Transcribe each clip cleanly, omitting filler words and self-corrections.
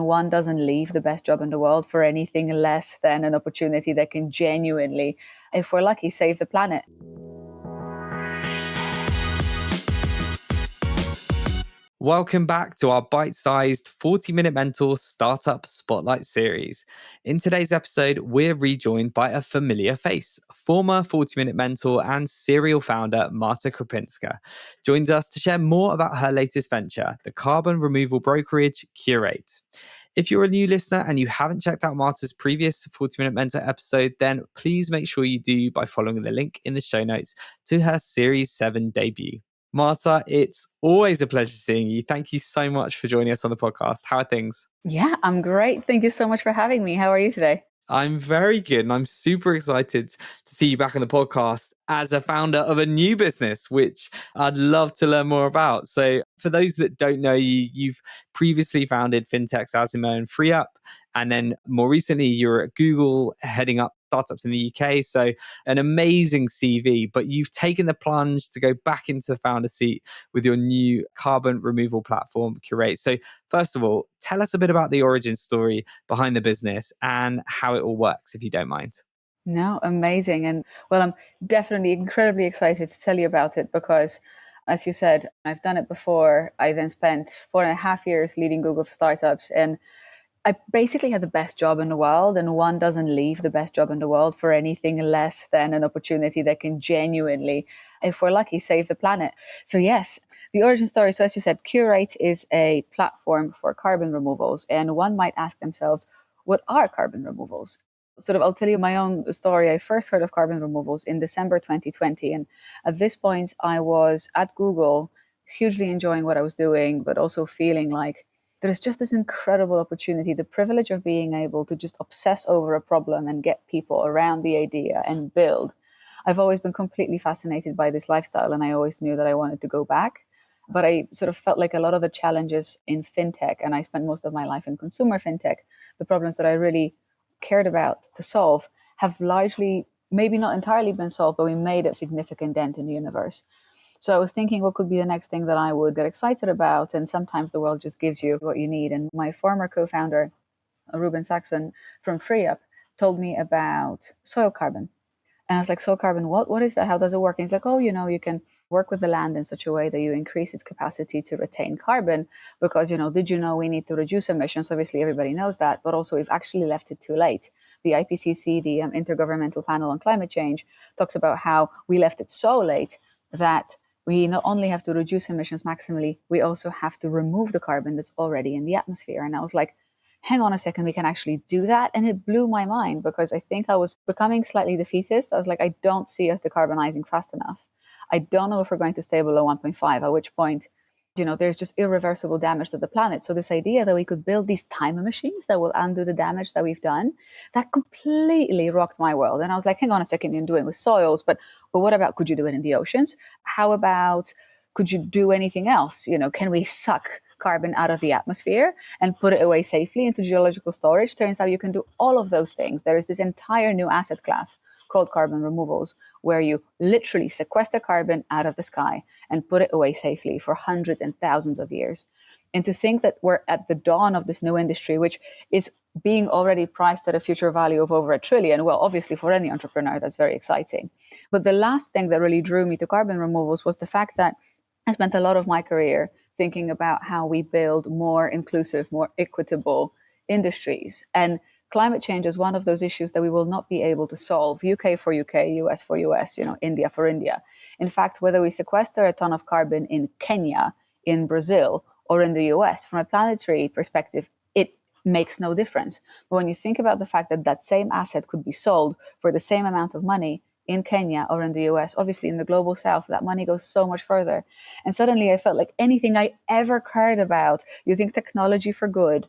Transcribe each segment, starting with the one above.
and one doesn't leave the best job in the world for anything less than an opportunity that can genuinely, if we're lucky, save the planet. Welcome back to our bite-sized 40-minute mentor startup spotlight series. In today's episode, we're rejoined by a familiar face. Former 40-minute mentor and serial founder Marta Krupinska joins us to share more about her latest venture, the carbon removal brokerage CUR8. If you're a new listener and you haven't checked out Marta's previous 40-minute mentor episode, then please make sure you do by following the link in the show notes to her Series 7 debut. Marta, it's always a pleasure seeing you. Thank you so much for joining us on the podcast. How are things? Yeah, I'm great. Thank you so much for having me. How are you today? I'm very good, and I'm super excited to see you back on the podcast as a founder of a new business, which I'd love to learn more about. So for those that don't know you, you've previously founded fintechs Azimo and FreeUp, and then more recently you were at Google heading up startups in the UK. So an amazing CV, but you've taken the plunge to go back into the founder seat with your new carbon removal platform, CUR8. So first of all, tell us a bit about the origin story behind the business and how it all works, if you don't mind. No, amazing. And well, I'm definitely incredibly excited to tell you about it because, as you said, I've done it before. I then spent 4.5 years leading Google for startups, and I basically had the best job in the world, and one doesn't leave the best job in the world for anything less than an opportunity that can genuinely, if we're lucky, save the planet. So yes, the origin story. So as you said, CUR8 is a platform for carbon removals, and one might ask themselves, what are carbon removals? Sort of, I'll tell you my own story. I first heard of carbon removals in December 2020. And at this point, I was at Google, hugely enjoying what I was doing, but also feeling like there's just this incredible opportunity, the privilege of being able to just obsess over a problem and get people around the idea and build. I've always been completely fascinated by this lifestyle, and I always knew that I wanted to go back. But I sort of felt like a lot of the challenges in fintech, and I spent most of my life in consumer fintech, the problems that I really cared about to solve have largely, maybe not entirely been solved, but we made a significant dent in the universe. So I was thinking, what could be the next thing that I would get excited about? And sometimes the world just gives you what you need. And my former co-founder, Ruben Saxon from FreeUp, told me about soil carbon. And I was like, soil carbon, what is that? How does it work? And he's like, oh, you can work with the land in such a way that you increase its capacity to retain carbon because, did you know we need to reduce emissions? Obviously, everybody knows that, but also we've actually left it too late. The IPCC, the Intergovernmental Panel on Climate Change, talks about how we left it so late that we not only have to reduce emissions maximally, we also have to remove the carbon that's already in the atmosphere. And I was like, hang on a second, we can actually do that. And it blew my mind because I think I was becoming slightly defeatist. I was like, I don't see us decarbonizing fast enough. I don't know if we're going to stay below 1.5, at which point, there's just irreversible damage to the planet. So this idea that we could build these time machines that will undo the damage that we've done, that completely rocked my world. And I was like, hang on a second, you're doing with soils, but what about, could you do it in the oceans? How about, could you do anything else? Can we suck carbon out of the atmosphere and put it away safely into geological storage? Turns out you can do all of those things. There is this entire new asset class called carbon removals, where you literally sequester carbon out of the sky and put it away safely for hundreds and thousands of years. And to think that we're at the dawn of this new industry, which is being already priced at a future value of over $1 trillion, well, obviously for any entrepreneur, that's very exciting. But the last thing that really drew me to carbon removals was the fact that I spent a lot of my career thinking about how we build more inclusive, more equitable industries. And climate change is one of those issues that we will not be able to solve. UK for UK, US for US, India for India. In fact, whether we sequester a ton of carbon in Kenya, in Brazil, or in the US, from a planetary perspective, it makes no difference. But when you think about the fact that that same asset could be sold for the same amount of money in Kenya or in the US, obviously in the global south, that money goes so much further. And suddenly I felt like anything I ever cared about, using technology for good,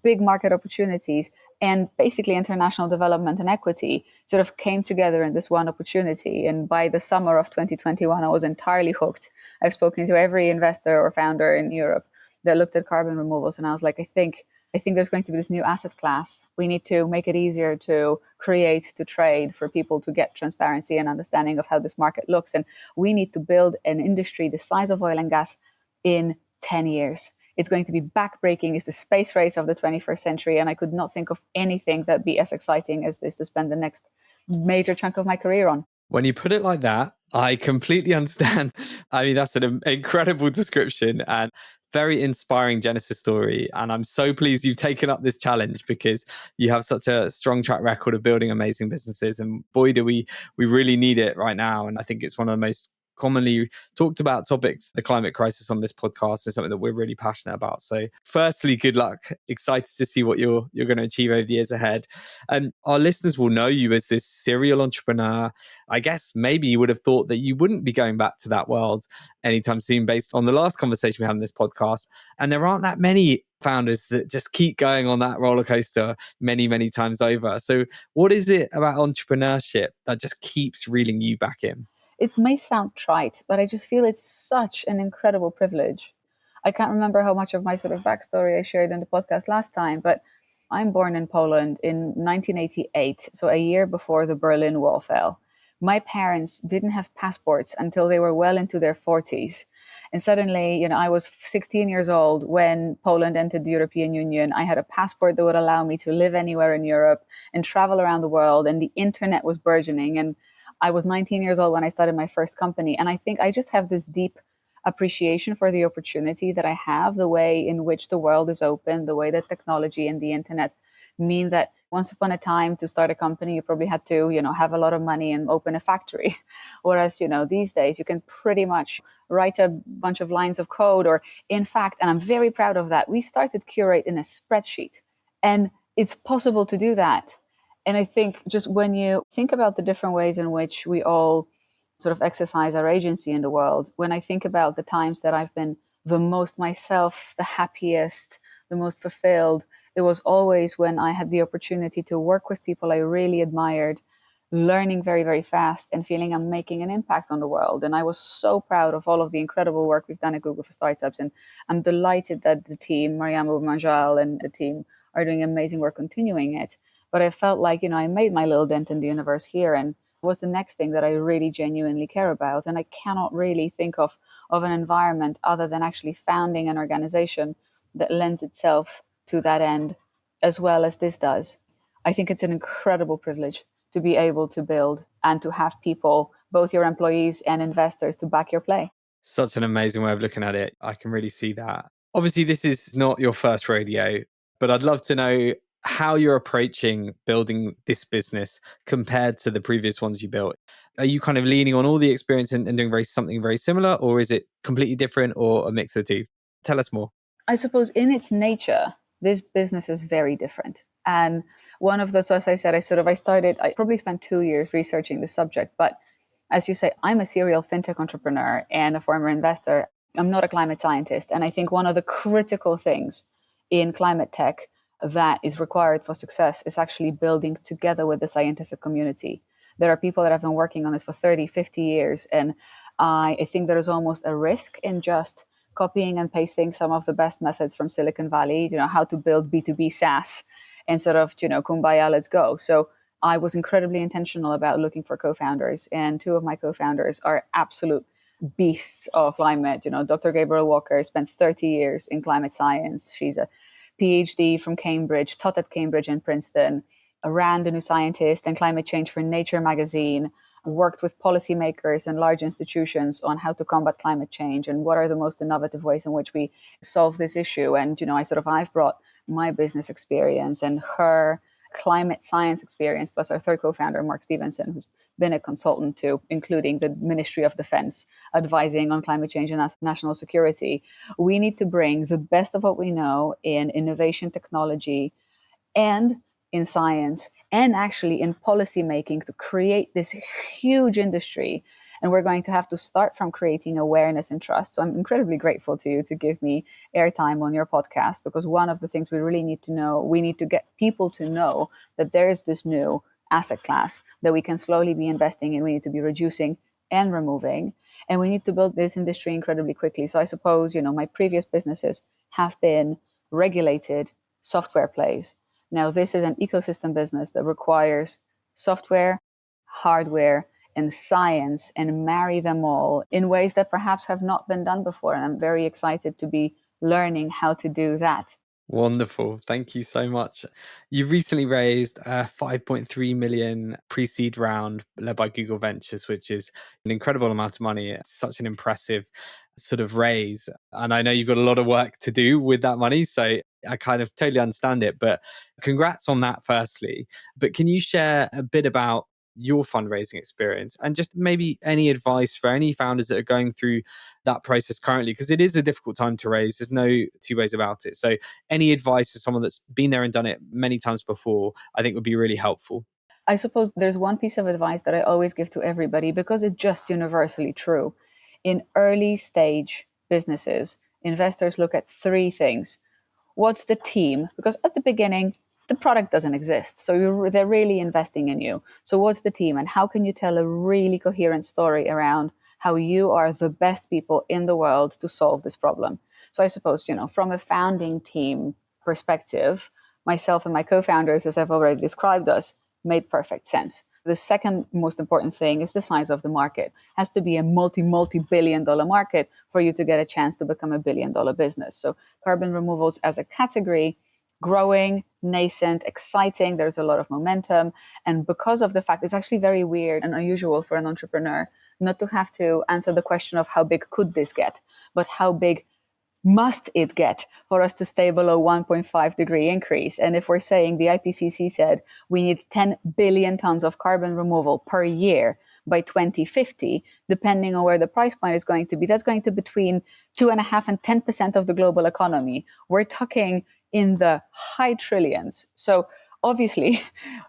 big market opportunities, and basically international development and equity sort of came together in this one opportunity. And by the summer of 2021, I was entirely hooked. I've spoken to every investor or founder in Europe that looked at carbon removals. And I was like, I think there's going to be this new asset class. We need to make it easier to create, to trade, for people to get transparency and understanding of how this market looks. And we need to build an industry the size of oil and gas in 10 years. It's going to be backbreaking. It's the space race of the 21st century. And I could not think of anything that'd be as exciting as this to spend the next major chunk of my career on. When you put it like that, I completely understand. I mean, that's an incredible description and very inspiring Genesis story. And I'm so pleased you've taken up this challenge because you have such a strong track record of building amazing businesses. And boy, do we really need it right now. And I think it's one of the most commonly talked about topics. The climate crisis on this podcast is something that we're really passionate about. So firstly, good luck. Excited to see what you're going to achieve over the years ahead. And our listeners will know you as this serial entrepreneur. I guess maybe you would have thought that you wouldn't be going back to that world anytime soon based on the last conversation we had on this podcast. And there aren't that many founders that just keep going on that roller coaster many, many times over. So what is it about entrepreneurship that just keeps reeling you back in? It may sound trite, but I just feel it's such an incredible privilege. I can't remember how much of my sort of backstory I shared in the podcast last time, but I'm born in Poland in 1988, so a year before the Berlin Wall fell. My parents didn't have passports until they were well into their 40s. And suddenly, I was 16 years old when Poland entered the European Union. I had a passport that would allow me to live anywhere in Europe and travel around the world, and the internet was burgeoning. And I was 19 years old when I started my first company. And I think I just have this deep appreciation for the opportunity that I have, the way in which the world is open, the way that technology and the internet mean that once upon a time to start a company, you probably had to, have a lot of money and open a factory. Whereas, these days you can pretty much write a bunch of lines of code or in fact, and I'm very proud of that, we started CUR8 in a spreadsheet and it's possible to do that. And I think just when you think about the different ways in which we all sort of exercise our agency in the world, when I think about the times that I've been the most myself, the happiest, the most fulfilled, it was always when I had the opportunity to work with people I really admired, learning very, very fast and feeling I'm making an impact on the world. And I was so proud of all of the incredible work we've done at Google for Startups. And I'm delighted that the team, Mariam Manjal and the team, are doing amazing work continuing it. But I felt like, I made my little dent in the universe here and was the next thing that I really genuinely care about. And I cannot really think of an environment other than actually founding an organization that lends itself to that end as well as this does. I think it's an incredible privilege to be able to build and to have people, both your employees and investors, to back your play. Such an amazing way of looking at it. I can really see that. Obviously, this is not your first rodeo, but I'd love to know how you're approaching building this business compared to the previous ones you built. Are you kind of leaning on all the experience and doing something very similar, or is it completely different or a mix of the two? Tell us more. I suppose in its nature, this business is very different. And one of the, so as I said, I probably spent 2 years researching the subject, but as you say, I'm a serial fintech entrepreneur and a former investor. I'm not a climate scientist. And I think one of the critical things in climate tech that is required for success is actually building together with the scientific community. There are people that have been working on this for 30, 50 years. And I think there is almost a risk in just copying and pasting some of the best methods from Silicon Valley, how to build B2B SaaS and sort of, kumbaya, let's go. So I was incredibly intentional about looking for co-founders, and two of my co-founders are absolute beasts of climate. Dr. Gabriel Walker spent 30 years in climate science. She's a PhD from Cambridge, taught at Cambridge and Princeton, ran The New Scientist and Climate Change for Nature magazine, worked with policymakers and large institutions on how to combat climate change and what are the most innovative ways in which we solve this issue. And, I've brought my business experience and her climate science experience, plus our third co-founder, Mark Stevenson, who's been a consultant to, including the Ministry of Defense, advising on climate change and national security. We need to bring the best of what we know in innovation technology and in science and actually in policy making to create this huge industry. And we're going to have to start from creating awareness and trust. So I'm incredibly grateful to you to give me airtime on your podcast, because one of the things we really need to know, we need to get people to know that there is this new asset class that we can slowly be investing in. We need to be reducing and removing, and we need to build this industry incredibly quickly. So I suppose, my previous businesses have been regulated software plays. Now, this is an ecosystem business that requires software, hardware, and science, and marry them all in ways that perhaps have not been done before. And I'm very excited to be learning how to do that. Wonderful. Thank you so much. You've recently raised a 5.3 million pre-seed round led by Google Ventures, which is an incredible amount of money. It's such an impressive sort of raise. And I know you've got a lot of work to do with that money. So I kind of totally understand it. But congrats on that, firstly. But can you share a bit about your fundraising experience and just maybe any advice for any founders that are going through that process currently? Because it is a difficult time to raise. There's no two ways about it. So any advice for someone that's been there and done it many times before, I think would be really helpful. I suppose there's one piece of advice that I always give to everybody because it's just universally true. In early stage businesses, investors look at three things. What's the team? Because at the beginning, the product doesn't exist. So they're really investing in you. So what's the team? And how can you tell a really coherent story around how you are the best people in the world to solve this problem? So I suppose, from a founding team perspective, myself and my co-founders, as I've already described us, made perfect sense. The second most important thing is the size of the market. It has to be a multi-billion dollar market for you to get a chance to become $1 billion business. So carbon removals as a category, growing, nascent, exciting. There's a lot of momentum. And because of the fact, it's actually very weird and unusual for an entrepreneur not to have to answer the question of how big could this get, but how big must it get for us to stay below 1.5 degree increase? And if we're saying the IPCC said we need 10 billion tons of carbon removal per year by 2050, depending on where the price point is going to be, that's going to be between 2.5% and 10% of the global economy. We're talking in the high trillions. So obviously,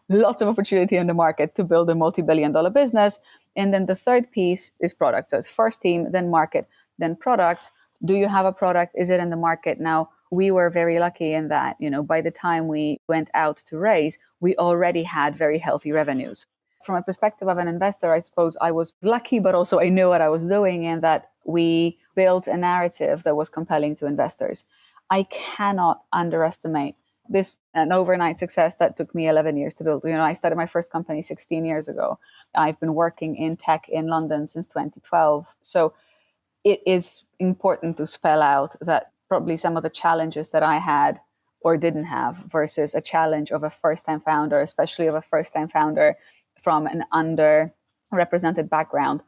lots of opportunity in the market to build a multi-billion dollar business. And then the third piece is product. So it's first team, then market, then product. Do you have a product? Is it in the market? Now, we were very lucky in that, by the time we went out to raise, we already had very healthy revenues. From a perspective of an investor, I suppose I was lucky, but also I knew what I was doing in that we built a narrative that was compelling to investors. I cannot underestimate this an overnight success that took me 11 years to build. I started my first company 16 years ago. I've been working in tech in London since 2012. So it is important to spell out that probably some of the challenges that I had or didn't have versus a challenge of a first-time founder, especially of a first-time founder from an underrepresented background,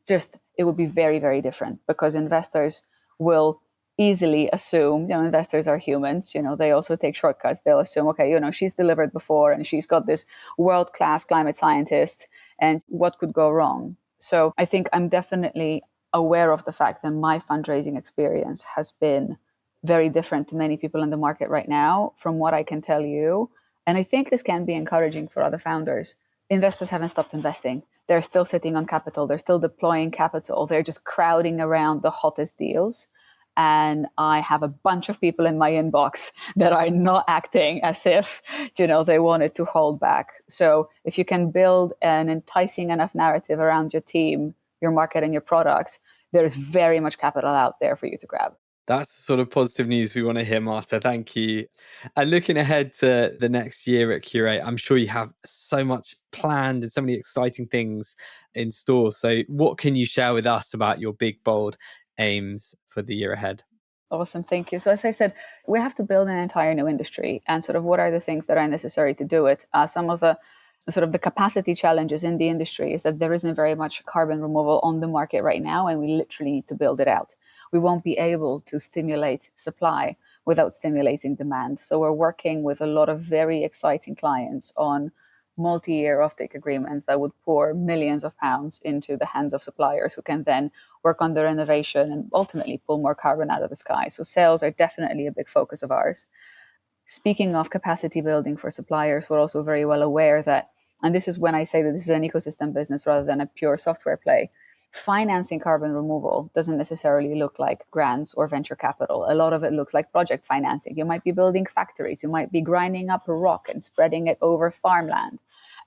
just it would be very, very different because investors will easily assume, investors are humans, they also take shortcuts. They'll assume, okay, she's delivered before and she's got this world-class climate scientist and what could go wrong? So I think I'm definitely aware of the fact that my fundraising experience has been very different to many people in the market right now from what I can tell you. And I think this can be encouraging for other founders. Investors haven't stopped investing. They're still sitting on capital. They're still deploying capital. They're just crowding around the hottest deals. And I have a bunch of people in my inbox that are not acting as if, they wanted to hold back. So if you can build an enticing enough narrative around your team, your market and your product, there's very much capital out there for you to grab. That's the sort of positive news we want to hear, Marta. Thank you. And looking ahead to the next year at CUR8, I'm sure you have so much planned and so many exciting things in store. So what can you share with us about your big, bold aims for the year ahead? Awesome. Thank you. So as I said, we have to build an entire new industry and sort of what are the things that are necessary to do it. Some of the sort of the capacity challenges in the industry is that there isn't very much carbon removal on the market right now, and we literally need to build it out. We won't be able to stimulate supply without stimulating demand. So we're working with a lot of very exciting clients on multi-year offtake agreements that would pour millions of pounds into the hands of suppliers who can then work on their innovation and ultimately pull more carbon out of the sky. So sales are definitely a big focus of ours. Speaking of capacity building for suppliers, we're also very well aware that, and this is when I say that this is an ecosystem business rather than a pure software play, financing carbon removal doesn't necessarily look like grants or venture capital. A lot of it looks like project financing. You might be building factories, you might be grinding up a rock and spreading it over farmland.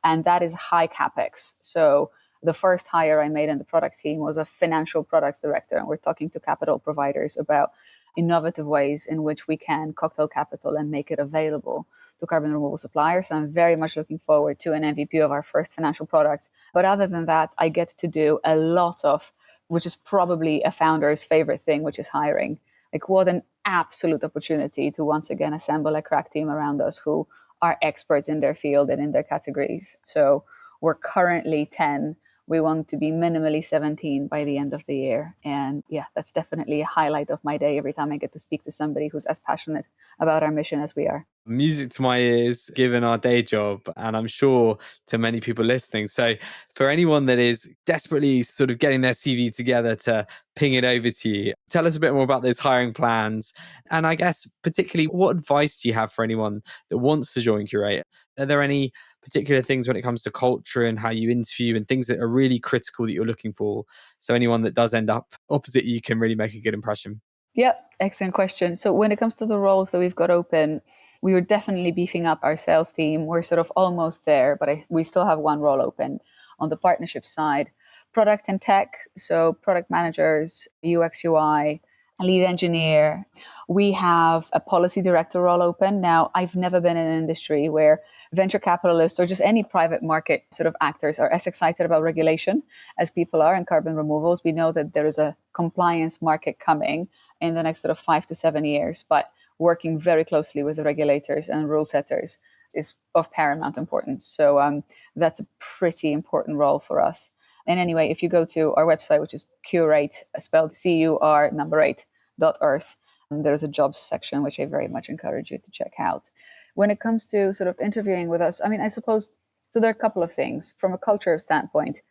And that is high capex. So the first hire I made in the product team was a financial products director. And we're talking to capital providers about innovative ways in which we can cocktail capital and make it available to carbon removal suppliers. So I'm very much looking forward to an MVP of our first financial product. But other than that, I get to do a lot of, which is probably a founder's favorite thing, which is hiring. Like what an absolute opportunity to once again assemble a crack team around us who are experts in their field and in their categories. So we're currently 10. We want to be minimally 17 by the end of the year. And yeah, that's definitely a highlight of my day every time I get to speak to somebody who's as passionate about our mission as we are. Music to my ears, given our day job, and I'm sure to many people listening. So, for anyone that is desperately sort of getting their CV together to ping it over to you, tell us a bit more about those hiring plans. And I guess, particularly, what advice do you have for anyone that wants to join CUR8? Are there any particular things when it comes to culture and how you interview and things that are really critical that you're looking for? So, anyone that does end up opposite you can really make a good impression. Yep, excellent question. So when it comes to the roles that we've got open, we were definitely beefing up our sales team. We're sort of almost there, but we still have one role open on the partnership side. Product and tech, so product managers, UX, UI, lead engineer. We have a policy director role open. Now, I've never been in an industry where venture capitalists or just any private market sort of actors are as excited about regulation as people are in carbon removals. We know that there is a compliance market coming in the next sort of 5 to 7 years, but working very closely with the regulators and rule setters is of paramount importance. So that's a pretty important role for us. And anyway, if you go to our website, which is CUR8, spelled CUR8.earth, there's a jobs section, which I very much encourage you to check out. When it comes to sort of interviewing with us, I mean, I suppose, so there are a couple of things. From a culture standpoint,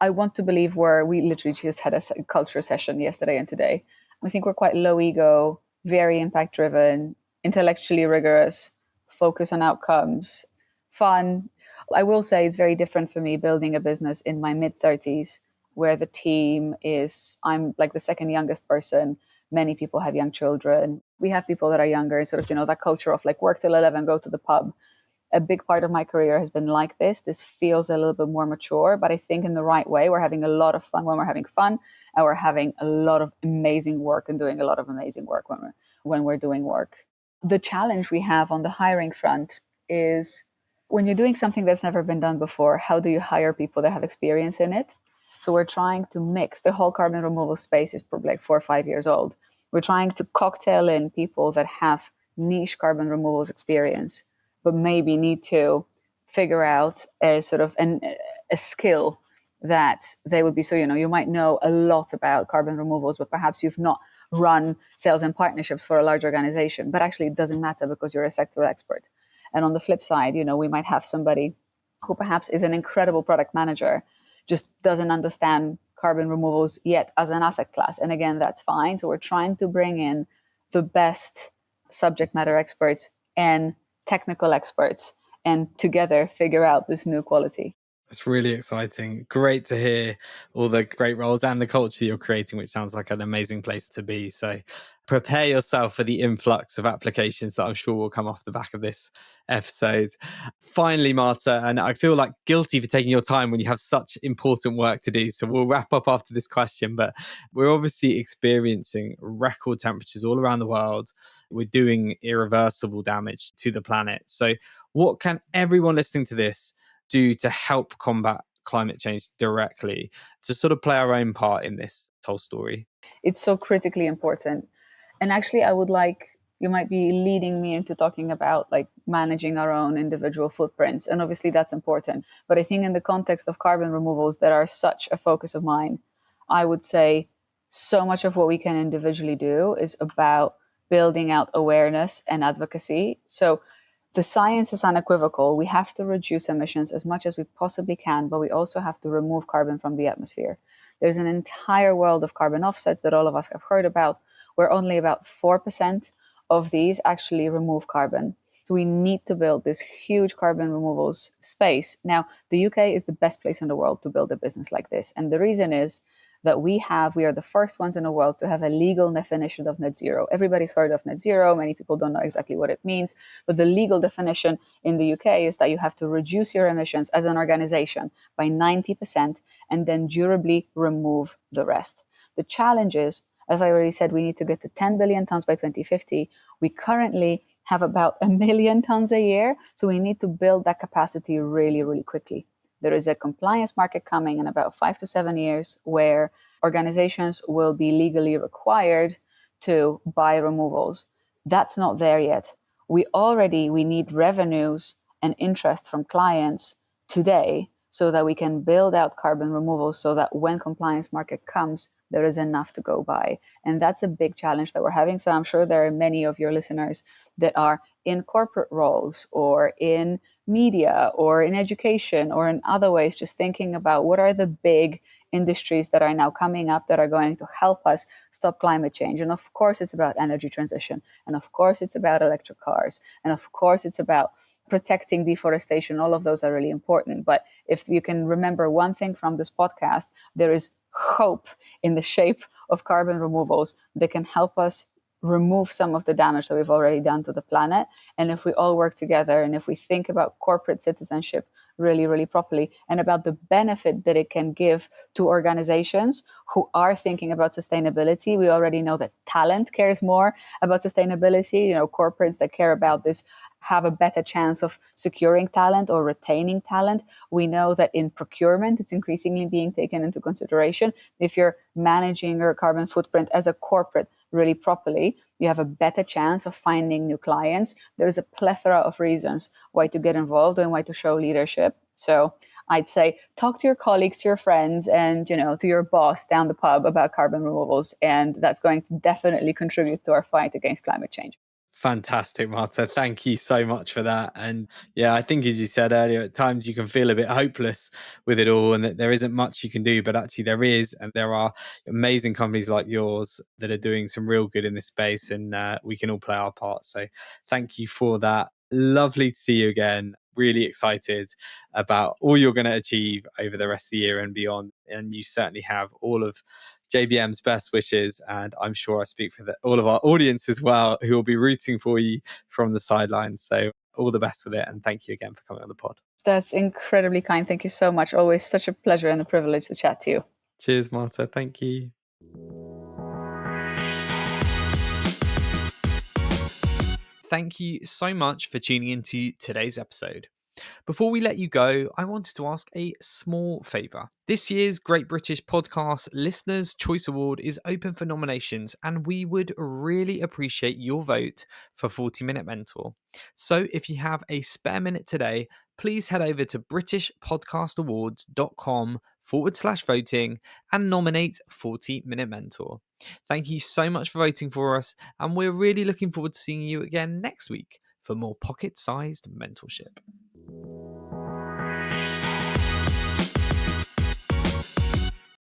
I want to believe we literally just had a culture session yesterday and today. I think we're quite low ego, very impact driven, intellectually rigorous, focus on outcomes, fun. I will say it's very different for me building a business in my mid 30s, where the team is, I'm like the second youngest person. Many people have young children. We have people that are younger, sort of, that culture of like work till 11, go to the pub. A big part of my career has been like this. This feels a little bit more mature, but I think in the right way. We're having a lot of fun when we're having fun, and we're having a lot of amazing work and doing a lot of amazing work when we're doing work. The challenge we have on the hiring front is when you're doing something that's never been done before, how do you hire people that have experience in it? So we're trying to mix. The whole carbon removal space is probably like 4 or 5 years old. We're trying to cocktail in people that have niche carbon removals experience, but maybe need to figure out a sort of a skill that they would be. So, you might know a lot about carbon removals, but perhaps you've not run sales and partnerships for a large organization. But actually, it doesn't matter because you're a sector expert. And on the flip side, we might have somebody who perhaps is an incredible product manager, just doesn't understand carbon removals yet as an asset class. And again, that's fine. So we're trying to bring in the best subject matter experts and technical experts and together figure out this new quality. It's really exciting. Great to hear all the great roles and the culture you're creating, which sounds like an amazing place to be. So prepare yourself for the influx of applications that I'm sure will come off the back of this episode. Finally, Marta, and I feel like guilty for taking your time when you have such important work to do. So we'll wrap up after this question, but we're obviously experiencing record temperatures all around the world. We're doing irreversible damage to the planet. So what can everyone listening to this do to help combat climate change directly, to sort of play our own part in this whole story? It's so critically important. And actually, you might be leading me into talking about like managing our own individual footprints. And obviously that's important. But I think in the context of carbon removals that are such a focus of mine, I would say so much of what we can individually do is about building out awareness and advocacy. So the science is unequivocal. We have to reduce emissions as much as we possibly can, but we also have to remove carbon from the atmosphere. There's an entire world of carbon offsets that all of us have heard about, where only about 4% of these actually remove carbon. So we need to build this huge carbon removals space. Now, the UK is the best place in the world to build a business like this. And the reason is that we are the first ones in the world to have a legal definition of net zero. Everybody's heard of net zero. Many people don't know exactly what it means. But the legal definition in the UK is that you have to reduce your emissions as an organization by 90% and then durably remove the rest. The challenge is, as I already said, we need to get to 10 billion tons by 2050. We currently have about 1 million tons a year. So we need to build that capacity really, really quickly. There is a compliance market coming in about 5 to 7 years where organizations will be legally required to buy removals. That's not there yet. We need revenues and interest from clients today so that we can build out carbon removal so that when compliance market comes, there is enough to go by. And that's a big challenge that we're having. So I'm sure there are many of your listeners that are in corporate roles or in media or in education or in other ways, just thinking about what are the big industries that are now coming up that are going to help us stop climate change. And of course, it's about energy transition. And of course, it's about electric cars. And of course, it's about protecting deforestation. All of those are really important. But if you can remember one thing from this podcast, there is hope in the shape of carbon removals that can help us remove some of the damage that we've already done to the planet. And if we all work together and if we think about corporate citizenship really, really properly and about the benefit that it can give to organizations who are thinking about sustainability, we already know that talent cares more about sustainability. Corporates that care about this have a better chance of securing talent or retaining talent. We know that in procurement, it's increasingly being taken into consideration. If you're managing your carbon footprint as a corporate really properly, you have a better chance of finding new clients. There's a plethora of reasons why to get involved and why to show leadership. So I'd say talk to your colleagues, to your friends, and to your boss down the pub about carbon removals. And that's going to definitely contribute to our fight against climate change. Fantastic, Marta. Thank you so much for that. And yeah, I think, as you said earlier, at times you can feel a bit hopeless with it all and that there isn't much you can do, but actually there is. And there are amazing companies like yours that are doing some real good in this space, and we can all play our part. So thank you for that. Lovely to see you again. Really excited about all you're going to achieve over the rest of the year and beyond. And you certainly have all of JBM's best wishes, and I'm sure I speak for all of our audience as well, who will be rooting for you from the sidelines. So all the best with it, and thank you again for coming on the pod. That's incredibly kind. Thank you so much. Always such a pleasure and a privilege to chat to you. Cheers, Marta. Thank you. Thank you so much for tuning into today's episode. Before we let you go, I wanted to ask a small favour. This year's Great British Podcast Listeners' Choice Award is open for nominations, and we would really appreciate your vote for 40 Minute Mentor. So if you have a spare minute today, please head over to britishpodcastawards.com/voting and nominate 40 Minute Mentor. Thank you so much for voting for us, and we're really looking forward to seeing you again next week for more pocket-sized mentorship.